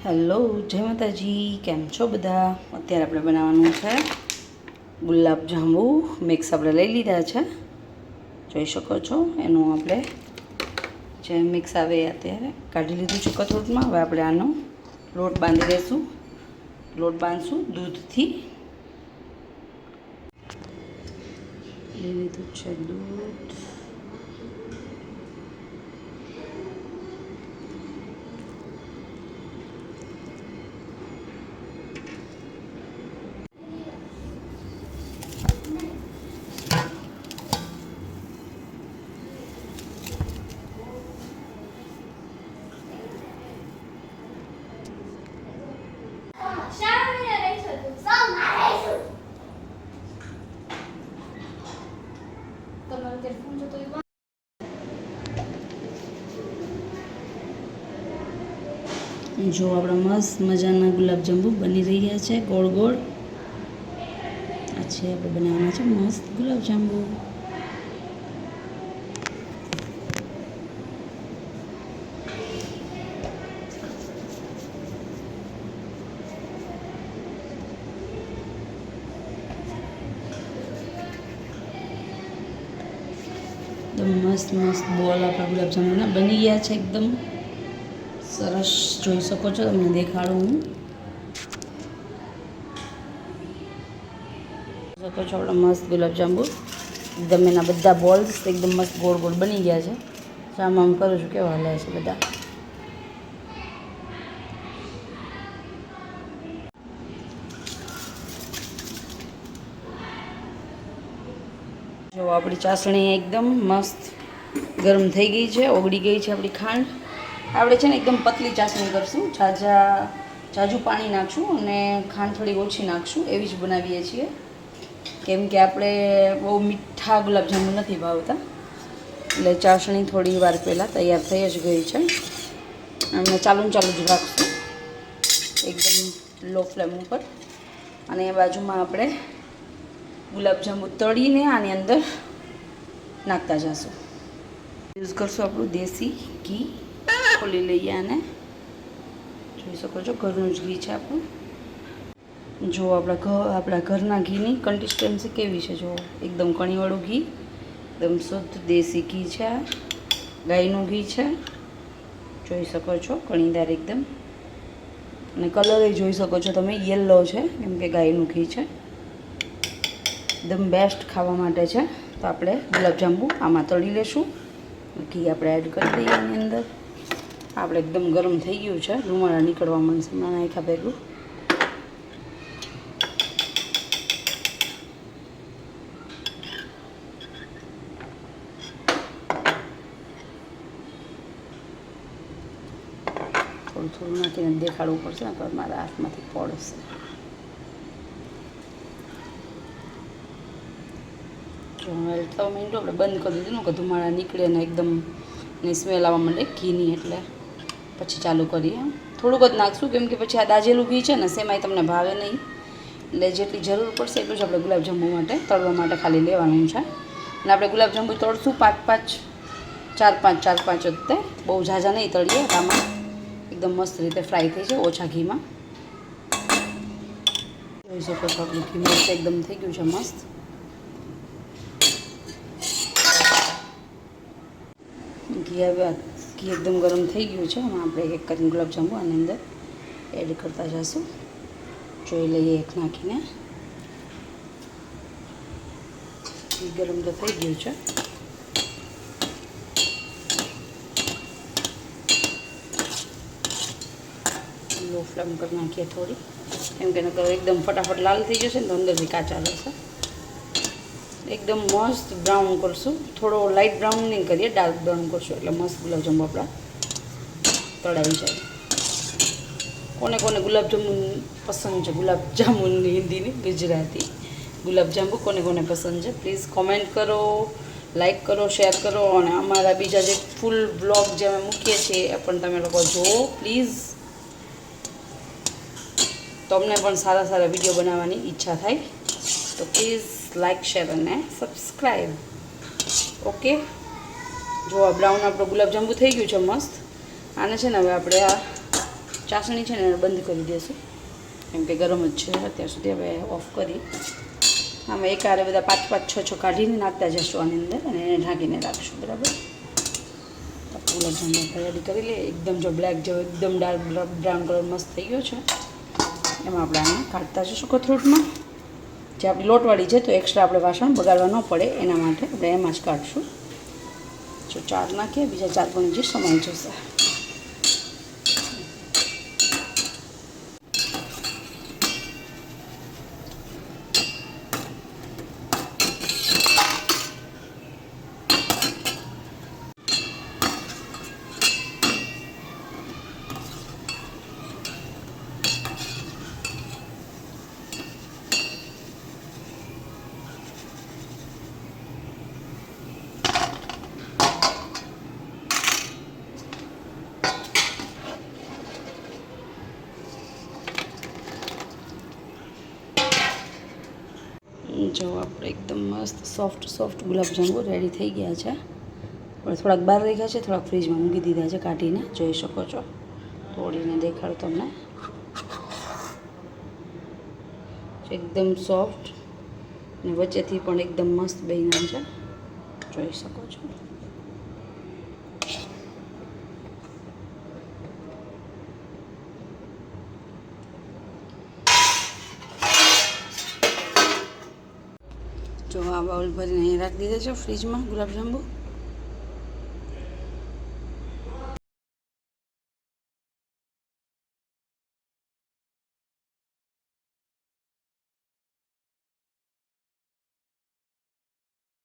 Hello, જય માતાજી. કેમ છો બધા? અત્યારે આપણે બનાવવાનું છે ગુલાબ જાંબુ મિક્સ. આપણે લઈ લીધા છે, જોઈ શકો છો. એનું આપણે જે મિક્સ આવે એ અત્યારે કાઢી લીધું છે કથોટમાં. હવે આપણે આનો લોટ બાંધી દઈશું. લોટ બાંધશું દૂધથી. લઈ લીધું છે દૂધ. જો આપણા મસ્ત મજાના ગુલાબજાંબુ બની રહ્યા છે, ગોળ ગોળ. આ છે આપણે બનાવવાના છે મસ્ત ગુલાબજાંબુ. એકદમ મસ્ત મસ્ત બોલ આપણા ગુલાબજાંબુના બની ગયા છે, એકદમ સરસ. જોઈ શકો છો, તમને દેખાડું હું. શકો છો આપણા મસ્ત ગુલાબજાંબુ એકદમ, એના બધા બોલ્સ એકદમ મસ્ત ગોળ ગોળ બની ગયા છે. આમ આમ કરું છું, કેવા હલે છે બધા. જો આપણી ચાસણી એકદમ મસ્ત ગરમ થઈ ગઈ છે, ઓગળી ગઈ છે આપણી ખાંડ. આપણે છે ને એકદમ પતલી ચાસણી કરશું, જાજુ પાણી નાખશું અને ખાંડ થોડી ઓછી નાખશું. એવી જ બનાવીએ છીએ, કેમ કે આપણે બહુ મીઠા ગુલાબજાંબુ નથી ભાવતા. એટલે ચાસણી થોડી વાર પહેલાં તૈયાર થઈ જ ગઈ છે. અને ચાલુ જ રાખશું એકદમ લો ફ્લેમ ઉપર. અને એ બાજુમાં આપણે ગુલાબજાંબુ તળીને આની અંદર નાખતા જશું. યુઝ કરશું આપણું દેશી ઘી. ખોલી લઈએ આને. જોઈ શકો છો, ઘરનું જ ઘી છે આપણું. જો આપણા ઘરના ઘીની કન્સિસ્ટન્સી કેવી છે, જો એકદમ કણીવાળું ઘી, એકદમ શુદ્ધ દેશી ઘી છે. આ ગાયનું ઘી છે, જોઈ શકો છો, કણીદાર એકદમ. અને કલર એ જોઈ શકો છો તમે, યલો છે, કેમ કે ગાયનું ઘી છે. એકદમ બેસ્ટ ખાવા માટે છે. તો આપણે ગુલાબજાંબુ આમાં તળી લેશું. ઘી આપણે એડ કરી દઈએ આની અંદર. આપણે એકદમ ગરમ થઈ ગયું છે, રૂમાળા નીકળવા માંડશે નાખ્યા ભેગું. થોડું થોડું નાખીને દેખાડવું પડશે ને, પણ મારા હાથમાંથી પડશે. જો હવે 3 મિનિટ આપણે બંધ કરી દીધું કે ધુમાડા નીકળે ને એકદમ ની સ્મેલ આવવા માંડે ઘીની. એટલે પછી ચાલુ કરીએ. થોડુંક જ નાખશું, કેમ કે પછી આ દાજેલું ઘી છે ને, સેમાય તમને ભાવે નહીં. એટલે જેટલી જરૂર પડશે એટલું જ આપણે ગુલાબજાંબુ માટે તળવા માટે ખાલી લેવાનું છે. અને આપણે ગુલાબજાંબુ તળશું 4-5 જ તે, બહુ ઝાઝા નહીં તળીએ. આમાં એકદમ મસ્ત રીતે ફ્રાય થઈ જાય ઓછા ઘીમાં. જોઈ શકો છો આપણું ઘી મસ્ત એકદમ થઈ ગયું છે, મસ્ત. ઘી એકદમ ગરમ થઈ ગયું છે. એમાં આપણે એક કરીને ગુલાબજાંબુ આની અંદર એડ કરતા જઈશું. જોઈ લઈએ એક નાખીને. ઘી ગરમ તો થઈ ગયું છે. લો ફ્લેમ કરી નાખીએ થોડી, કેમ કે એકદમ ફટાફટ લાલ થઈ જશે ને તો અંદરથી કાચા રહેશે. એકદમ મસ્ત બ્રાઉન કરશું. થોડો લાઇટ બ્રાઉન નહીં કરીએ, ડાર્ક બ્રાઉન કરશું, એટલે મસ્ત ગુલાબજાંબુ આપણા તળાઈ જાય. કોને કોને ગુલાબજાંબુ પસંદ છે? ગુલાબજાંબુની હિન્દીની ગુજરાતી ગુલાબજાંબુ કોને કોને પસંદ છે? પ્લીઝ કોમેન્ટ કરો, લાઈક કરો, શેર કરો. અને અમારા બીજા જે ફૂલ બ્લોગ જે અમે મૂકીએ છીએ એ પણ તમે લોકો જુઓ પ્લીઝ. તો અમને પણ સારા સારા વિડીયો બનાવવાની ઈચ્છા થાય. તો પ્લીઝ લાઈક, શેર અને સબસ્ક્રાઈબ. ઓકે, જો આ બ્રાઉન આપણું ગુલાબજાંબુ થઈ ગયું છે મસ્ત. આને છે ને હવે આપણે આ ચાસણી છે ને એને બંધ કરી દઈશું, કેમ કે ગરમ જ છે અત્યાર સુધી. હવે ઓફ કરી આમાં એકારે બધા 5-5, 6 કાઢીને નાખતા જશું આની અંદર અને એને ઢાંકીને રાખશું. બરાબર, ગુલાબજાંબુ રેડી કરી લઈએ. એકદમ જો બ્લેક જેવો એકદમ ડાર્ક બ્રાઉન કલર મસ્ત થઈ ગયો છે. એમાં આપણે આને કાઢતા જશું કોથળીમાં. જે આપણી લોટવાળી છે તો એક્સ્ટ્રા આપણે વાસણ બગાડવા ન પડે એના માટે આપણે એમાં જ કાઢશું. જો 4 નાખીએ, બીજા 4 પણ જે સમાઈ જશે. જો આપણે એકદમ મસ્ત સોફ્ટ ગુલાબજાંબુ રેડી થઈ ગયા છે. આપણે થોડાક બહાર રાખ્યા છે, થોડાક ફ્રીજમાં મૂકી દીધા છે કાઢીને. જોઈ શકો છો, તોડીને દેખાડું તમને. એકદમ સોફ્ટ અને વચ્ચેથી પણ એકદમ મસ્ત બન્યા છે, જોઈ શકો છો. જો આ બાઉલ ભરીને અહીં રાખી દીધા છે ફ્રીજમાં ગુલાબજાંબુ.